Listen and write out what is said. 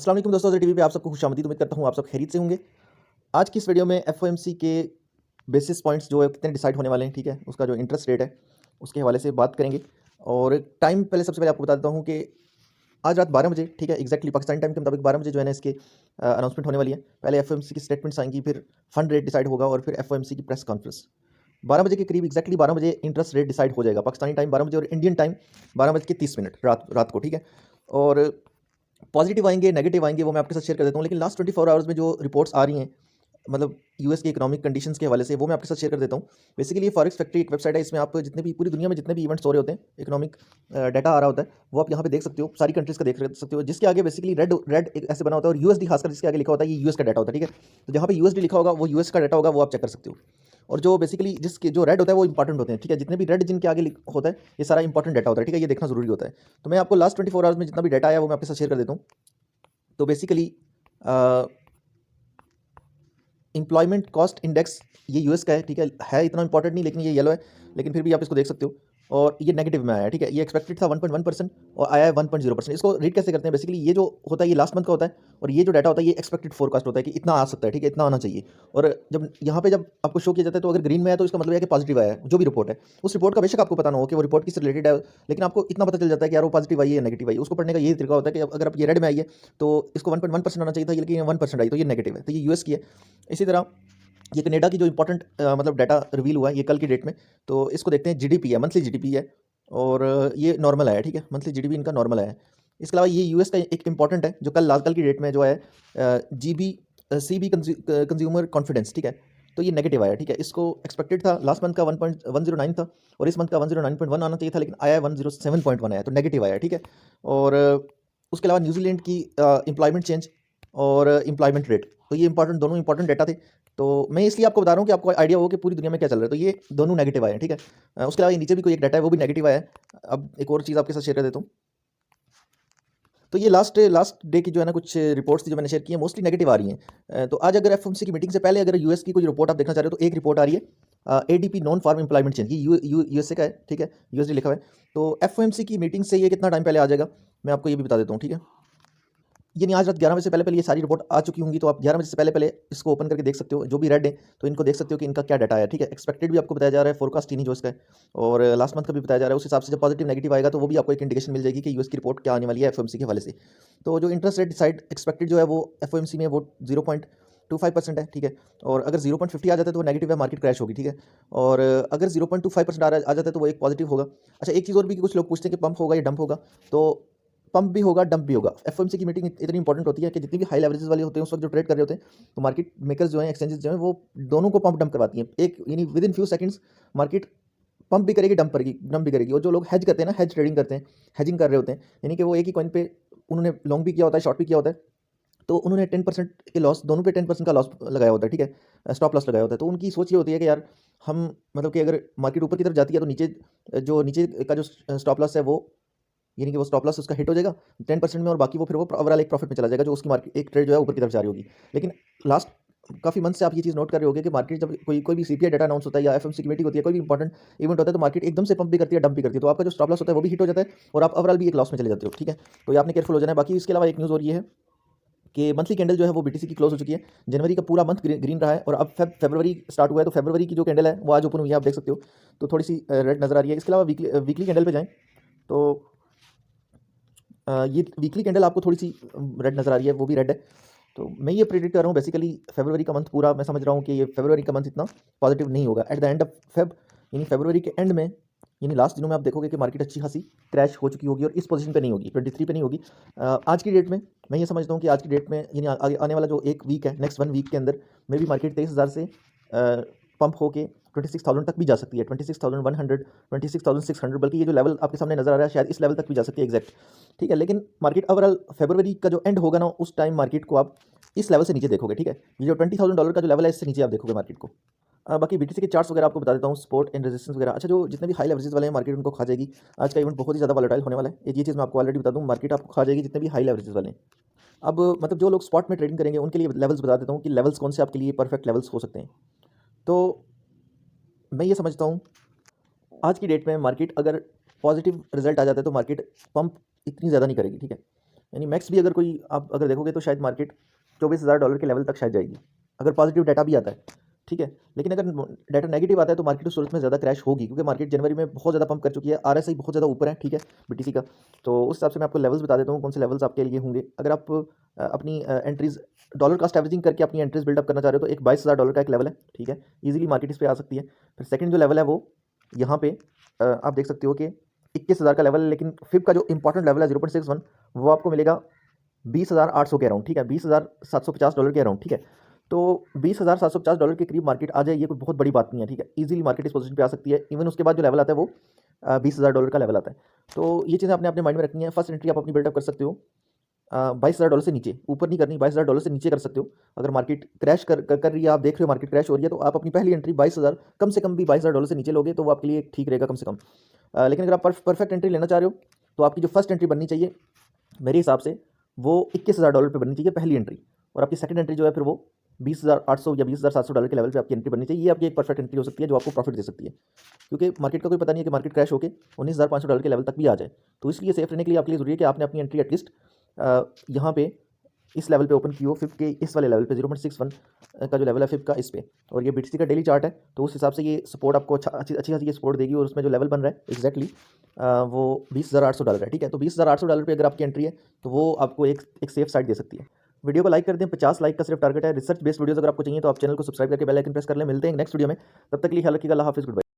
अस्सलाम वालेकुम दोस्तों, टीवी पे आप सबको खुशामदीद। उम्मीद करता हूँ आप सब खैरियत से होंगे। आज की इस वीडियो में एफओएमसी के बेसिस पॉइंट्स जो है कितने डिसाइड होने वाले हैं, ठीक है, उसका जो इंटरेस्ट रेट है उसके हवाले से बात करेंगे। और टाइम पहले सबसे पहले आपको बता देता हूँ कि आज रात 12 बजे, ठीक है, एग्जैक्टली पाकिस्तानी टाइम के मुताबिक 12 बजे जो है ना इसके अनाउंसमेंट होने वाली है। पहले एफओएमसी की स्टेटमेंट्स आएंगी, फिर फंड रेट डिसाइड होगा और फिर एफओएमसी की प्रेस कॉन्फ्रेंस 12 बजे के करीब, एग्जैक्टली 12 बजे इंटरेस्ट रेट डिसाइड हो जाएगा। पाकिस्तानी टाइम 12 बजे और इंडियन टाइम 12 बज के 30 मिनट रात को, ठीक है। और पॉजिटिव आएंगे, नेगेटिव आएंगे, वो मैं आपके साथ शेयर कर देता हूँ। लेकिन लास्ट 24 आवर्स में जो रिपोर्ट्स आ रही हैं, मतलब यूएस की इकोनॉमिक कंडीशंस के हवाले से, वो मैं आपके साथ शेयर कर देता हूँ। बेसिकली ये फॉरेक्स फैक्ट्री एक वेबसाइट है, इसमें आप जितने भी पूरी दुनिया में जितने भी इवेंट्स हो रहे होते हैं, इकोनॉमिक डाटा आ रहा होता है, वो आप यहाँ पे देख सकते हो, सारी कंट्रीज का देख सकते हो। जिसके आगे बेसिकली रेड रेड एक ऐसे बना होता है, और यूएसडी खासकर जिसके आगे लिखा होता है, ये यूएस का डाटा होता है, ठीक है। तो जहाँ पे यूएसडी लिखा होगा वो यूएस का डाटा होगा, वो आप चेक कर सकते हो। और जो बेसिकली जिसके जो रेड होता है वो इंपॉर्टेंट होते हैं, ठीक है। जितने भी रेड जिनके आगे होता है, ये सारा इंपॉर्टेंट डाटा होता है, ठीक है। ये देखना जरूरी होता है। तो मैं आपको लास्ट 24 आवर्स में जितना भी डाटा आया वो मैं आपके साथ शेयर कर देता हूँ। तो बेसिकली एम्प्लॉयमेंट कॉस्ट इंडेक्स ये यूएस का है, ठीक है इतना इंपॉर्टेंट नहीं, लेकिन ये येलो है, लेकिन फिर भी आप इसको देख सकते हो। और ये नेगेटिव में आया है, ठीक है। ये एक्सपेक्टेड था 1.1% और आया है 1.0%। इसको रीड कैसे करते हैं, बेसिकली ये जो होता है ये लास्ट मंथ का होता है, और ये जो डाटा होता है ये एक्सपेक्टेड फोरकास्ट होता है कि इतना आ सकता है, ठीक है, इतना आना चाहिए। और जब यहाँ पे जब आपको शो किया जाता है, तो अगर ग्रीन में है तो इसका मतलब है कि पॉजिटिव आया है। जो भी रिपोर्ट है, उस रिपोर्ट का बेशक आपको पता ना हो कि वो रिपोर्ट किससे रिलेटेड है, लेकिन आपको इतना पता चल जाता है कि यार वो पॉजिटिव आई है या नेगेटिव आई है। उसको पढ़ने का यही तरीका होता है कि अगर आप ये रेड में आई है तो इसको 1.1% आना चाहिए था, लेकिन 1% आई, तो ये नेगेटिव है, तो ये यूएस की है। इसी तरह ये कनाडा की जो इंपॉर्टेंट मतलब डाटा रिवील हुआ है ये कल की डेट में, तो इसको देखते हैं। जीडीपी है, मंथली जीडीपी है, और ये नॉर्मल आया है, ठीक है, मंथली जीडीपी इनका नॉर्मल आया है। इसके अलावा ये यूएस का एक इंपॉर्टेंट है जो कल की डेट में जो है जीबी सीबी कंज्यूमर कॉन्फिडेंस, ठीक है। तो ये नेगेटिव आया, ठीक है। इसको एक्सपेक्टेड था लास्ट मंथ का 1.109 था, और इस मंथ का 109.1 आना चाहिए था, लेकिन आया है 107.1 आया, तो नेगेटिव आया, ठीक है। और उसके अलावा न्यूजीलैंड की एम्प्लॉयमेंट चेंज और एम्प्लॉयमेंट रेट, तो ये इंपॉर्टेंट, दोनों इंपॉर्टेंट डाटा थे। तो मैं इसलिए आपको बता रहा हूँ कि आपको आइडिया हो कि पूरी दुनिया में क्या चल रहा है। तो ये दोनों नेगेटिव आए हैं, ठीक है। उसके अलावा ये नीचे भी कोई एक डाटा है वो भी नेगेटिव आया है। अब एक और चीज़ आपके साथ शेयर कर देता हूँ। तो ये लास्ट लास्ट डे की जो है ना कुछ रिपोर्ट्स थी जो मैंने शेयर की है, मोस्टली नेगेटिव आ रही हैं। तो आज अगर एफओएमसी की मीटिंग से पहले अगर यूएस की कोई रिपोर्ट आप देखना चाह रहे हो, तो एक रिपोर्ट आ रही है ADP non farm employment change, ये यूएसए का है, ठीक है, यूएसडी लिखा हुआ है। तो एफओएमसी की मीटिंग से ये कितना टाइम पहले आ जाएगा, मैं आपको ये भी बता देता हूँ, ठीक है। यानी आज रात 11 बजे से पहले ये सारी रिपोर्ट आ चुकी होंगी, तो आप 11 बजे से पहले इसको ओपन करके देख सकते हो। जो भी रेड है तो इनको देख सकते हो कि इनका क्या डाटा है, ठीक है। एक्सपेक्टेड भी आपको बताया जा रहा है, फोरकास्ट ही नहीं जो इसका है, और लास्ट मंथ का भी बताया जा रहा है। उस हिसाब से जब पॉजिटिव नेगेटिव आएगा तो वो भी आपको एक इंडिकेशन मिल जाएगी कि यूएस की रिपोर्ट क्या आने वाली है एफओएमसी के हवाले से। तो जो इंटरेस्ट रेट डिसाइड एक्सपेक्टेड जो है वो एफओएमसी में वो 0.25% है, ठीक है। और अगर 0.50 आ जाता है तो वो नेगेटिव है, मार्केट क्रैश होगी, ठीक है। और अगर 0.25% आ जाता है तो वो एक पॉजिटिव होगा। अच्छा, एक चीज़ और भी कि कुछ लोग पूछते हैं कि पंप होगा या डंप होगा, तो पंप भी होगा, डंप भी होगा। एफओएमसी की मीटिंग इतनी इंपॉर्टेंट होती है कि जितनी भी हाई लेवरेजेस वाले होते हैं उस वक्त जो ट्रेड कर रहे होते हैं, तो मार्केट मेकर्स जो हैं, एक्सचेंजेस जो हैं, वो दोनों को पंप डंप करवाती हैं। एक यानी with in few seconds market pump भी करेगी, डंप भी करेगी। और जो लोग हेज करते हैं ना, हेज ट्रेडिंग करते हैं, हेजिंग कर रहे होते हैं, यानी कि वो एक ही कॉइन पे उन्होंने लॉन्ग भी किया होता है, शॉर्ट भी किया होता है, तो उन्होंने 10% के लॉस, दोनों पे 10% का लॉस लगाया होता है, ठीक है, स्टॉप लॉस लगाया होता है। तो उनकी सोच ये होती है कि यार हम मतलब कि अगर मार्केट ऊपर की तरफ जाती है तो नीचे का जो स्टॉप लॉस है वो, यानी कि वो स्टॉप लॉस उसका हिट हो जाएगा 10% में, और बाकी वो फिर वो ओवरऑल एक प्रॉफिट में चला जाएगा, जो उसकी मार्केट एक ट्रेड जो है ऊपर की तरफ जा रही होगी। लेकिन लास्ट काफ़ी मंथ से आप ये चीज़ नोट कर रहे होगे कि मार्केट जब कोई भी सीपीआई डाटा अनाउंस होता है या एफएमसी की मीटिंग होती है, कोई भी इंपॉर्टेंट इवेंट होता है, तो मार्केट एकदम से पंप भी करती है, डंप भी करती है, तो आपका जो स्टॉप लॉस होता है वो भी हिट हो जाता है, और आप ओवरऑल भी एक लॉस में चले जाते हो, ठीक है। तो ये आपने केयरफुल हो जाना है। बाकी इसके अलावा एक न्यूज़ और ये है कि मंथली कैंडल जो है वो बीटीसी की क्लोज हो चुकी है। जनवरी का पूरा मंथ ग्रीन रहा है, और अब फरवरी स्टार्ट हुआ है, तो फरवरी की जो कैंडल है वो आज ओपन हुई है, आप देख सकते हो। तो थोड़ी सी रेड नज़र आ रही है। इसके अलावा वीकली कैंडल पे जाएँ तो ये वीकली कैंडल आपको थोड़ी सी रेड नज़र आ रही है, वो भी रेड है। तो मैं ये प्रेडिक्ट कर रहा हूँ बेसिकली फरवरी का मंथ पूरा, मैं समझ रहा हूँ कि ये फरवरी का मंथ इतना पॉजिटिव नहीं होगा। At the end of Feb, यानी फरवरी के एंड में, यानी लास्ट दिनों में आप देखोगे कि मार्केट अच्छी खासी क्रैश हो चुकी होगी, और इस पोजीशन पे नहीं होगी, 23 पे नहीं होगी। आज की डेट में मैं ये समझता हूँ कि आज की डेट में, यानी आने वाला जो एक वीक है, नेक्स्ट 1 वीक के अंदर मे भी मार्केट 23,000 से पंप होके 26,000 तक भी जा सकती है, 26,100, 26,600, बल्कि ये जो लेवल आपके सामने नजर आ रहा है शायद इस लेवल तक भी जा सकती है एग्जैक्ट, ठीक है। लेकिन मार्केट ओवरऑल फरवरी का जो एंड होगा ना, उस टाइम मार्केट को आप इस लेवल से नीचे देखोगे, ठीक है। ये जो $20,000 का जो लेवल है, इससे नीचे आप देखोगे मार्केट को। बाकी बीटीसी के चार्ट्स वगैरह आपको बता देता हूँ, सपोर्ट एंड रेजिस्टेंस वगैरह। अच्छा, जो जितने भी हाई लेवरेजेस वाले हैं मार्केट उनको खा जाएगी। आज का इवेंट बहुत ही ज़्यादा वॉलेटाइल होने वाला है, ये चीज़ मैं आपको ऑलरेडी बता दूँ, मार्केट आपको खा जाएगी जितने भी हाई लेवरेजेस वाले हैं। अब मतलब जो लोग स्पॉट में ट्रेडिंग करेंगे उनके लिए लेवल्स बता देता हूँ कि लेवल्स कौन से आपके लिए परफेक्ट लेवल्स हो सकते हैं। तो मैं ये समझता हूँ आज की डेट में मार्केट अगर पॉजिटिव रिजल्ट आ जाता है तो मार्केट पंप इतनी ज़्यादा नहीं करेगी, ठीक है। यानी मैक्स भी अगर कोई आप अगर देखोगे तो शायद मार्केट $24,000 के लेवल तक शायद जाएगी, अगर पॉजिटिव डाटा भी आता है, ठीक है। लेकिन अगर डाटा नेगेटिव आता है तो मार्केट उस सूरत में ज़्यादा क्रैश होगी, क्योंकि मार्केट जनवरी में बहुत ज़्यादा पंप कर चुकी है, आरएसआई बहुत ज़्यादा ऊपर है, ठीक है, बीटीसी का। तो उस हिसाब से मैं आपको लेवल्स बता देता हूँ कौन से लेवल्स आपके लिए होंगे। अगर आप अपनी एंट्रीज डॉलर कास्ट एवरेजिंग करके अपनी एंट्रीज बिल्डअप करना चाह रहे हो तो एक $22,000 का एक लेवल है, ठीक है, ईजिली मार्केट इस पर आ सकती है। फिर सेकंड जो लेवल है वो यहाँ पे आप देख सकते हो कि 21,000 का लेवल है, लेकिन फिब का जो इंपॉर्टेंट लेवल है 0.61 वो आपको मिलेगा 20,800 के अराउंड, ठीक है, $20,750 के अराउंड, ठीक है। तो $20,750 के करीब मार्केट आ जाए, ये कोई बहुत बड़ी बात नहीं है, ठीक है, इजीली मार्केट इस पोजीशन पे आ सकती है। इवन उसके बाद जो लेवल आता है वो $20,000 का लेवल आता है। तो ये चीज़ें आपने अपने माइंड में रखनी है। फर्स्ट एंट्री आप अपनी बिल्डअप कर सकते हो $22,000 से नीचे, ऊपर नहीं करनी, $22,000 से नीचे कर सकते हो। अगर मार्केट क्रैश कर रही है, आप देख रहे हो मार्केट क्रैश हो रही है, तो आप अपनी पहली एंट्री 22,000 कम से कम भी $22,000 से नीचे लोगे तो वो आपके लिए ठीक रहेगा कम से कम। लेकिन अगर आप परफेक्ट एंट्री लेना चाह रहे हो तो आपकी जो फर्स्ट एंट्री बननी चाहिए मेरे हिसाब से वो $21,000 पे बननी चाहिए पहली एंट्री, और आपकी सेकंड एंट्री जो है फिर वो 20,800 या $20,700 के लेवल पे आपकी एंट्री बननी चाहिए। ये आपकी एक परफेक्ट एंट्री हो सकती है जो आपको प्रॉफिट दे सकती है, क्योंकि मार्केट का कोई पता नहीं है कि मार्केट क्रैश होकर $19,500 के लेवल तक भी आ जाए। तो इसलिए सेफ रहने के लिए आपके लिए जरूरी है कि आपने अपनी एंट्री एटलीस्ट यहाँ पे इस लेवल पे ओपन की हो, फिफ्थ के इस वाले लेवल पे 0.61 का जो लेवल है फिफ्थ का इस पे, और ये बीटीसी का डेली चार्ट है, तो उस हिसाब से ये सपोर्ट आपको अच्छी खासी ये सपोर्ट देगी, और उसमें जो लेवल बन रहा है एग्जैक्टली वो $20,800 है, ठीक है। तो $20,800 पे अगर आपकी एंट्री है तो वो आपको एक सेफ साइड दे सकती है। वीडियो को लाइक कर दें, 50 लाइक का सिर्फ टारगेट है। रिसर्च बेस्ड वीडियोस अगर आपको चाहिए तो आप चैनल को सब्सक्राइब करके बेल आइकन प्रेस कर लें। मिलते हैं नेक्स्ट वीडियो में, तब तक के लिए ख्याल रखिएगा। अल्लाह हाफिज़, गुड बाय।